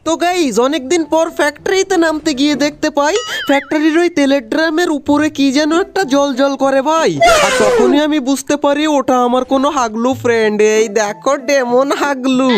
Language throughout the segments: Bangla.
তো গাইজ অনেকদিন পর ফ্যাক্টরিতে নামতে গিয়ে দেখতে পাই ফ্যাক্টরির ওই তেলের ড্রামের উপরে কি যেন একটা জল জল করে ভাই। আর তখনই আমি বুঝতে পারি ওটা আমার কোনো হাগলু ফ্রেন্ড। এই দেখো ডেমন হাগলু।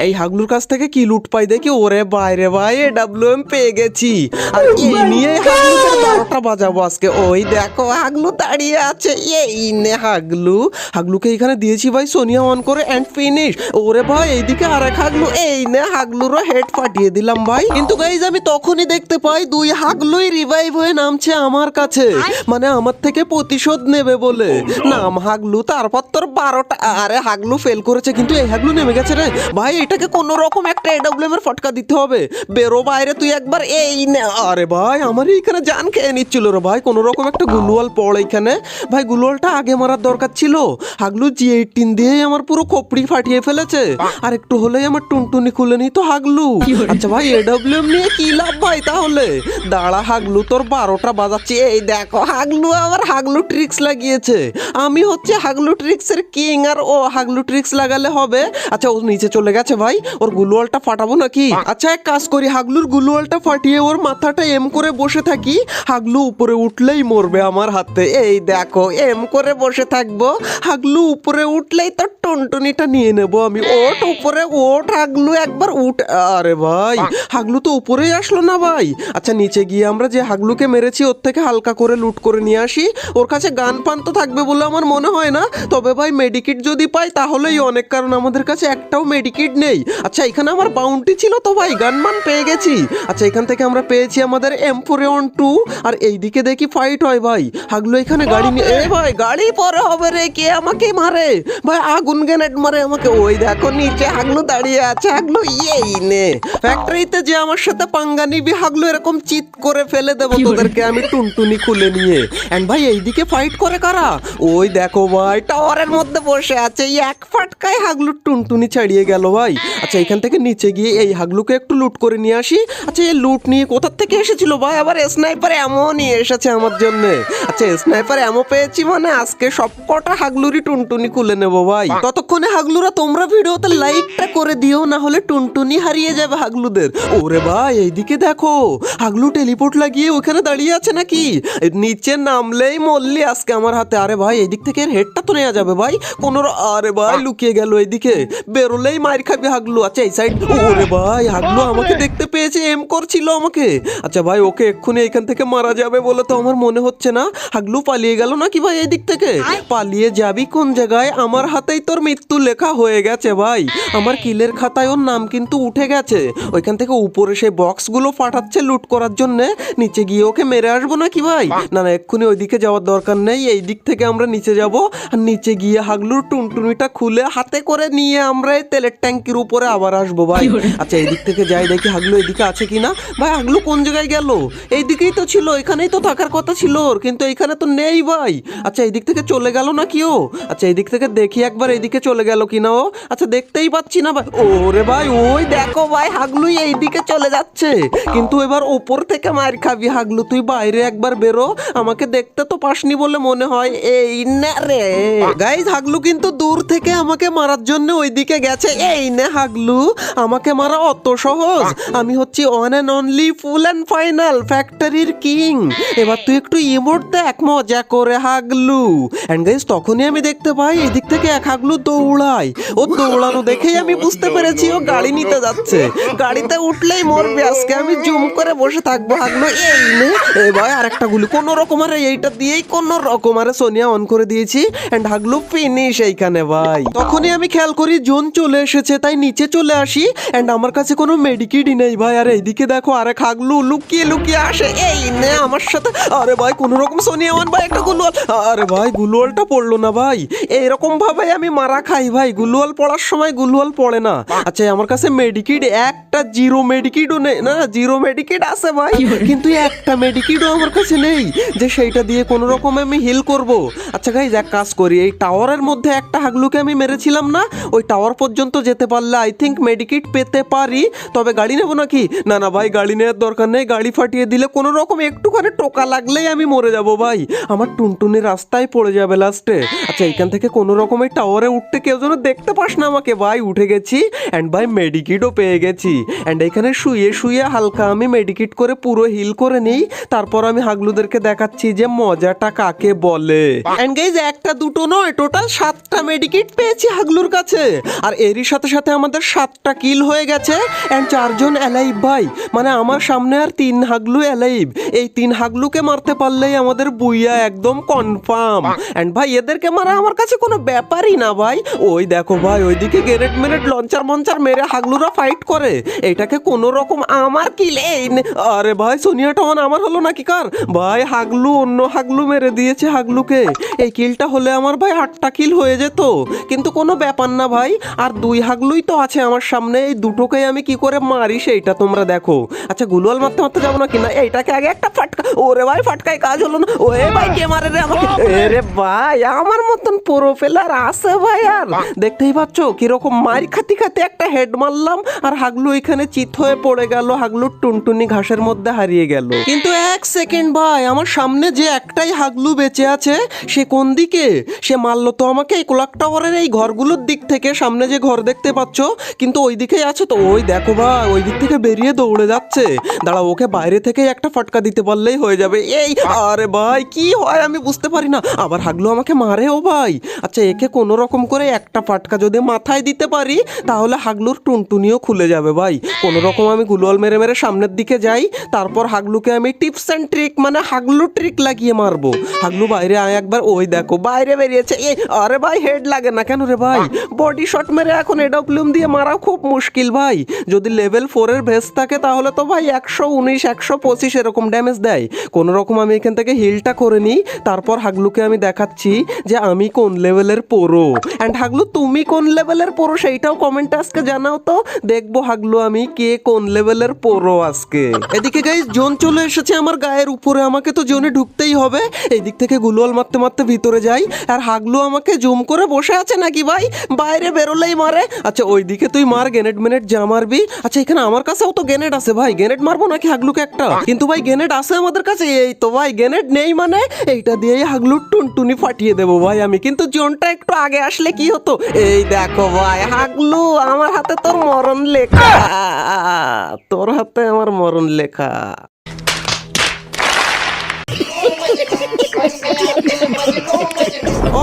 এই হাগলুর কাছ থেকে কি লুট পাই দেখি, ওরে বাইরে ভাই AWM পেয়ে গেছি। আর এই নিয়ে হাগলুদের 12টা বাজাবো আজকে। ওই দেখো হাগলু দাঁড়িয়ে আছে, এই নে হাগলু। হাগলুকে এখানে দিয়েছি ভাই সোনিয়া অন করে এন্ড ফিনিশ। ওরে ভাই এইদিকে আরেক হাগলু, এই নে হাগলুরও হেড ফাটিয়ে দিলাম ভাই। কিন্তু গাইজ আমি তখনই দেখতে পাই দুই হাগলুই রিভাইভ হয়ে নামছে আমার কাছে, মানে আমার থেকে প্রতিশোধ নেবে বলে। নাম হাগলু, তারপর তোর 12টা। আরে হাগলু ফেল করেছে কিন্তু এই হাগলু নেমে গেছে রে ভাই। এটাকে কোনো রকম একটা AWM এর ফটকা দিতে হবে। বেরো বাইরে তুই একবার, এই নে। আরে ভাই আমার এইখানে জান খেয়ে নিচ্ছিল রে ভাই। কোনো রকম একটা গুলওয়াল পড় এইখানে ভাই। গুলওয়ালটা আগে মারার দরকার ছিল। হাগলু G18 দিয়েই আমার পুরো কোপড়ি ফাটিয়ে ফেলেছে। আর একটু হলেই আমার টুনটুনি খুলে নিত হাগলু। আচ্ছা ভাই AWM নিয়ে কি লাভ ভাই তাহলে? দাঁড়া হাগলু, তোর 12টা বাজাচ্ছি। এই দেখো হাগলু আবার হাগলু ট্রিক্স লাগিয়েছে। আমি হচ্ছে হাগলু ট্রিক্সের কিং, আর ও হাগলু ট্রিক্স লাগালে হবে? আচ্ছা ও নিচে চলে গেছে ভাই, ওর গুলওয়ালটা ফাটাবো নাকি? আচ্ছা এক কাজ করি, হাগলুর গুলওয়ালটা ফাটিয়ে ওর মাথাটা এম করে বসে থাকি। হাগলু উপরে উঠলেই মরবে আমার হাতে। এই দেখো এম করে বসে থাকবো, হাগলু উপরে উঠলেই তো টুনটুনিটা নিয়ে নেবো আমি। ওঠ উপরে ওঠ হাগলু, একবার উঠ। আরে ভাই হাগলু তো উপরেই আসলো না ভাই। আচ্ছা নিচে গিয়ে আমরা যে হাগলুকে মেরেছি ওর থেকে হালকা করে লুট করে নিয়ে আসি। ওর কাছে গান পান তো থাকবে বলে আমার মনে হয় না, তবে ভাই মেডিকিট যদি পাই তাহলেই অনেক, কারণ আমাদের কাছে একটাও মেডিকিট নেই। আচ্ছা এখানে আমার বাউন্টি ছিল তো ভাই, গানমান পেয়ে গেছি। আচ্ছা এখান থেকে আমরা পেয়েছি আমাদের M4A2। আর এইদিকে দেখি ফাইট হয় ভাই। হাগলু এখানে গাড়ি নিয়ে, এ ভাই গাড়ি পরে হবে রে, কে আমাকে মারে ভাই? আগুন গ্রেনেড মারে আমাকে। ওই দেখো নিচে হাগলু দাঁড়িয়ে আছে। হাগলু এই নে, ফ্যাক্টরিতে যে আমার সাথে পাঙ্গা নিবি হাগলু এরকম চিৎ করে ফেলে দেবো তোদেরকে আমি টুনটুনি খুলে নিয়ে। এন্ড ভাই এইদিকে ফাইট করে কারা? ওই দেখো ভাই টাওয়ারের মধ্যে বসে আছে। এই এক ফাটকায় হাগলুর টুনটুনি ছাড়িয়ে গেল ভাই। আচ্ছা এখান থেকে নিচে গিয়ে এই হাগলুকে একটু লুট করে নিয়ে আসি। আচ্ছা এই লুট নিয়ে কোথা থেকে এসেছিল ভাই? আবার স্নাইপার এমন নিয়ে এসেছে আমার জন্য। আচ্ছা স্নাইপার এমন পেয়েছি মানে আজকে সব কটা হাগলুরই টুনটুনি খুলে নেবো ভাই। ততক্ষণে হাগলুরা তোমরা ভিডিওতে লাইকটা করে দিও, না হলে টুনটুনি হারিয়ে যাবে হাগলুদের। ওরে ভাই এইদিকে দেখো হাগলু টেলিপোর্ট লাগিয়ে ওখানে দাঁড়িয়ে আছে নাকি? নিচে নামলেই মরলি আজকে আমার হাতে। আরে ভাই এইদিক থেকে এর হেডটা তো নেওয়া যাবে ভাই কোন। আরে ভাই লুকিয়ে গেল এইদিকে, বেরোলেই মার খাবি হাগলু। আচ্ছা এই সাইড। ওরে ভাই হাগলু আমাকে দেখতে পেয়েছে, এম করছিল আমাকে। আচ্ছা ভাই ওকে এক্ষুনি এখান থেকে মারা যাবে বলে তো আমার মনে হচ্ছে না। হাগলু পালিয়ে গেল নাকি ভাই এইদিক থেকে? পালিয়ে যাবি কোন জায়গায়? আমার হাতেই তোর মৃত্যু লেখা হয়ে গেছে ভাই। আমার কিলের খাতায় ওর নাম কিন্তু উঠে গেছে। ওইখান থেকে উপরে সেই বক্সগুলো ফাটাচ্ছে লুট করার জন্য। নিচে গিয়ে ওকে মেরে আসবো নাকি ভাই? না না এক্ষুনি ওইদিকে যাওয়ার দরকার নেই, এই দিক থেকে আমরা নিচে যাব। আর নিচে গিয়ে হাগলুর টুনটুনিটা খুলে হাতে করে নিয়ে আমরা এই তেলের ট্যাঙ্কির উপরে আবার আসবো ভাই। আচ্ছা এই দিক থেকে যাই দেখি হাগলু এদিকে আছে কিনা। ভাই হাগলু কোন জায়গায় গেল? এইদিকেই তো ছিল, এখানেই তো থাকার কথা ছিল ওর, কিন্তু এইখানে তো নেই ভাই। আচ্ছা এই দিক থেকে চলে গেল নাকি ও? আচ্ছা এই দিক থেকে দেখি একবার এইদিকে চলে গেল কিনা ও। আচ্ছা দেখতেই পাচ্ছি না ভাই। ওরে ভাই ওই দেখো ভাই হাগলু এইদিকে চলে যাচ্ছে, কিন্তু এবার ওপর থেকে মার খাবি হাগলু। তুই বাইরে একবার বেরো, আমাকে দেখতে তো পাসনি বলে মনে হয়। এই না রে গাইজ, হাগলু কিন্তু দূর থেকে আমাকে মারার জন্য ওইদিকে গেছে। এই না হাগলু, আমাকে মারা অত সহজ? আমি হচ্ছি one and only full and final ফ্যাক্টরির কিং। এবার তুই একটু ইমোট দেখ মজা করে হাগলু। এন্ড গাইজ তখনই আমি দেখতে পাই এদিক থেকে এক হাগলু দৌড়ায়। ও দৌড়ানো দেখেই আমি বুঝতে পেরেছি ও গাড়ি নিতে যাচ্ছে। গাড়িতে উঠলেই মরবে আজকে, আমি জুম করে বসে থাকবো। হাগলু এই নে, এ ভাই আরেকটা গুলি কোন রকম। আরে এইটা দিয়েই কোন রকম আরে সোনিয়া অন করে দিয়েছি। এন্ড হাগলু ফিনিশ এইখানে ভাই। তখনই আমি খেয়াল করি জোন চলে এসেছে, তাই নিচে চলে আসি। এন্ড আমার কাছে কোনো মেডিকিটই নেই ভাই। আর এইদিকে দেখো আরেক হাগলু লুকিয়ে লুকিয়ে আসে। এই নে আমার সাথে। আরে ভাই কোন রকম সোনিয়া অন ভাই একটা গুলওয়াল। আরে ভাই গুলওয়ালটা পড়লো না ভাই। এইরকম ভাবে আমি মারা খাই ভাই, গুলওয়াল পড়ার সময় গুলওয়াল পড়ে না। আচ্ছা আমার কাছে মেডিকিট একটা জিরো মেডিকিটও নেই। না জিরো মেডিকিট আছে ভাই, কিন্তু একটা মেডিকিটও আমার কাছে নেই যে সেইটা দিয়ে কোনো রকম আমি হিল করব। আচ্ছা গাইজ এক কাজ করি, এই টাওয়ারের মধ্যে একটা হাগলুকে আমি মেরেছিলাম না, ওই টাওয়ার পর্যন্ত যেতে পারলে আই থিঙ্ক মেডিকিট পেতে পারি। তবে গাড়ি নেবো নাকি? না না ভাই গাড়ি নেওয়ার দরকার নেই, গাড়ি ফাটিয়ে দিলে কোনো রকম একটুখানি টোকা লাগলেই আমি মরে যাব ভাই। আমার টুনটুনি রাস্তায় পড়ে যাবে লাস্টে। আচ্ছা এইখান থেকে কোনো রকম এই টাওয়ারে উঠতে কেউ যেন দেখতে পাস না আমাকে ভাই। উঠে গেছি এন্ড ভাই মেডিকিটও পেয়ে গেছি। অ্যান্ড এখানে শুয়ে শুয়ে হালকা আমি মেডিকেট করে পুরো হিল করে নিই, তারপর আমি হাগলুদেরকে দেখাচ্ছি যে মজাটা কাকে বলে। অ্যান্ড গাইজ একটা দুটো নয়, টোটাল 7টা মেডিকেট পেয়েছি হাগলুর কাছে, আর এরই সাথে সাথে আমাদের 7টা কিল হয়ে গেছে অ্যান্ড 4 জন অ্যালাইভ ভাই। মানে আমার সামনে আর 3 হাগলু অ্যালাইভ, এই 3 হাগলুকে মারতে পারলেই আমাদের বুইয়া একদম কনফার্ম। অ্যান্ড ভাই এদেরকে মারা আমার কাছে কোনো ব্যাপারই না ভাই। ওই দেখো ভাই ওইদিকে গ্রেনেড মেরেড লঞ্চার মঞ্চার মেরে হাগলুরা ফাইট করে, এটাকে কোনো রকম আমার কিল। আরে ভাই সোনিয়া টন আমার হলো নাকি কার ভাই? হাগলু অন্য হাগলু মেরে দিয়েছে হাগলুকে। এই কিলটা হলে আমার ভাই 8টা কিল হয়ে যেত, কিন্তু কোনো ব্যাপার না ভাই, আর 2 হাগলুই তো আছে আমার সামনে, এই দুটোকেই আমি কি করে মারি সেইটা তোমরা দেখো। আচ্ছা গুলওয়াল মারতে মারতে যাবো না কিনা, এইটাকে আগে একটা ফাটকা। ওরে ভাই ফাটকায় কাজ হলো না। ওরে ভাই কে মারে রে আমাকে? আরে ভাই আমার মতন প্রোফেলার আছে ভাই? আর দেখতেই পাচ্ছ কিরকম মার খাতি খাতি একটা হেড মারলাম, আর হাগলু এখানে চিত হয়ে পড়ে গেল, হাগলুর টুনটুনি ঘাসের মধ্যে হারিয়ে গেল। কিন্তু 1 সেকেন্ড ভাই, আমার সামনে যে একটাই হাগলু বেঁচে আছে সে কোন দিকে? সে মারলো তো আমাকে এই কোলাক টাওয়ারের এই ঘরগুলোর দিক থেকে, সামনে যে ঘর দেখতে পাচ্ছ, কিন্তু ওই দিকেই আছে তো। ওই দেখো ভাই ওই দিক থেকে বেরিয়ে দৌড়ে যাচ্ছে। দাঁড়া ওকে বাইরে থেকে একটা ফাটকা দিতে পারলেই হয়ে যাবে। এই আরে ভাই কি হয় আমি বুঝতে পারি না, আবার হাগলু আমাকে মারে। ও ভাই আচ্ছা একে কোনো রকম করে একটা ফাটকা যদি মাথায় দিতে পারি তাহলে হাগলুর টুনটুনিও খুলে যাবে ভাই। কোনো রকম আমি গুলওয়াল মেরে মেরে সামনের দিকে যাই, তারপর হাগলুকে আমি টিপস অ্যান্ড ট্রিক মানে হাগলু ট্রিক লাগিয়ে মারবো। হাগলু বাইরে আয় একবার। ওই দেখো বাইরে বেরিয়েছে। আরে ভাই হেড লাগে না কেন রে ভাই? বডি শট মেরে এখন এডব্লিউএম দিয়ে মারা খুব মুশকিল ভাই। যদি লেভেল 4 এর ভেস থাকে তাহলে তো ভাই 119 125 এরকম ড্যামেজ দেয়। কোনো রকম আমি এখান থেকে হিলটা করে নিই, তারপর হাগলুকে আমি দেখাচ্ছি যে আমি কোন লেভেলের প্রো। অ্যান্ড হাগলু তুমি কোন লেভেলের প্রো সেইটাও কমেন্টে আজকে জানাও তো, দেখবো হাগলু আমি কে কোন লেভেলের প্রো আজকে। এদিকে গাইস জোন চলে এসেছে আমার গায়ের উপরে, আমাকে তো জোনে ঢুকতেই হবে। এই দিক থেকে গুলওয়াল মারতে মারতে ভিতরে যাই, আর হাগলু আমাকে জুম করে বসে আছে নাকি ভাই? বাইরে বেরোলেই মারে। আচ্ছা ওই দিকে তুই মার গ্রেনেড মেনেড যা মারবি। আচ্ছা এখানে আমার কাছেও তো গ্রেনেড আছে ভাই, গ্রেনেড মারবো নাকি হাগলুকে একটা? কিন্তু ভাই গ্রেনেড আছে আমাদের কাছে। এই তো ভাই গ্রেনেড নেই মানে এইটা দিয়েই হাগলুর টুনটুনি ফাটিয়ে দেবো ভাই আমি। কিন্তু জোনটা একটু আগে আসলে কি হতো? এই দেখো ভাই হাগলু আমার হাতে তোর মরণ লেখা, তোর হাতে আমার মরণ লেখা।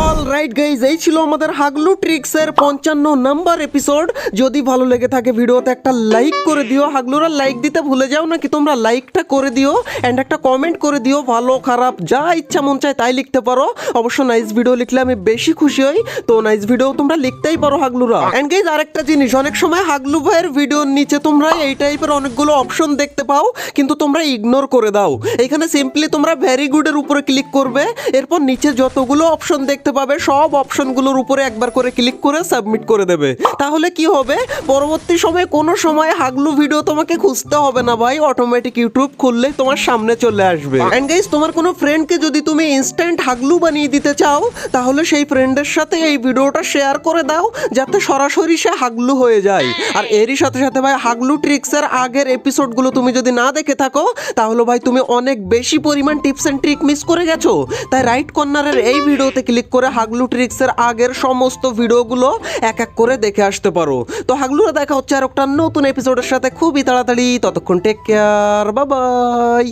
অলরাইট গাইজ এই ছিল আমাদের হাগলু ট্রিক্সের 55 নাম্বার এপিসোড। যদি ভালো লেগে থাকে ভিডিওতে একটা লাইক করে দিও। হাগলুরা লাইক দিতে ভুলে যাও নাকি তোমরা? লাইকটা করে দিও অ্যান্ড একটা কমেন্ট করে দিও, ভালো খারাপ যা ইচ্ছা মন চায় তাই লিখতে পারো। অবশ্য নাইস ভিডিও লিখলে আমি বেশি খুশি হই, তো নাইস ভিডিও তোমরা লিখতেই পারো হাগলুরা। অ্যান্ড গাইজ আরেকটা জিনিস, অনেক সময় হাগলু ভাইয়ের ভিডিওর নিচে তোমরা এই টাইপের অনেকগুলো অপশন দেখতে পাও, কিন্তু তোমরা ইগনোর করে দাও। এখানে সিম্পলি তোমরা ভেরি গুডের উপরে ক্লিক করবে, এরপর নিচে যতগুলো অপশন দেখতে পাবে সব অপশনগুলোর উপরে একবার করে ক্লিক করে সাবমিট করে দেবে। তাহলে কি হবে, পরবর্তী সময়ে কোনো সময় হাগলু ভিডিও তোমাকে খুঁজতে হবে না ভাই, অটোমেটিক ইউটিউব খুললেই তোমার সামনে চলে আসবে। এন্ড গাইস তোমার কোনো ফ্রেন্ডকে যদি তুমি ইনস্ট্যান্ট হাগলু বানিয়ে দিতে চাও, তাহলে সেই ফ্রেন্ডের সাথে এই ভিডিওটা শেয়ার করে দাও যাতে সরাসরি সে হাগলু হয়ে যায়। আর এরই সাথে সাথে ভাই হাগলু ট্রিক্সের আগের এপিসোডগুলো তুমি যদি না দেখে থাকো তাহলে ভাই তুমি অনেক বেশি পরিমাণ টিপস এন্ড ট্রিক মিস করে গেছো। তাই রাইট কর্নারের এই ভিডিওতে ক্লিক করে হাগলু ট্রিক্সের আগের সমস্ত ভিডিওগুলো এক এক করে দেখে আসতে পারো। তো হাগলুরা দেখা হচ্ছে আর একটা নতুন এপিসোডের সাথে খুবই তাড়াতাড়ি। ততক্ষণ টেক কেয়ার, বাই বাই।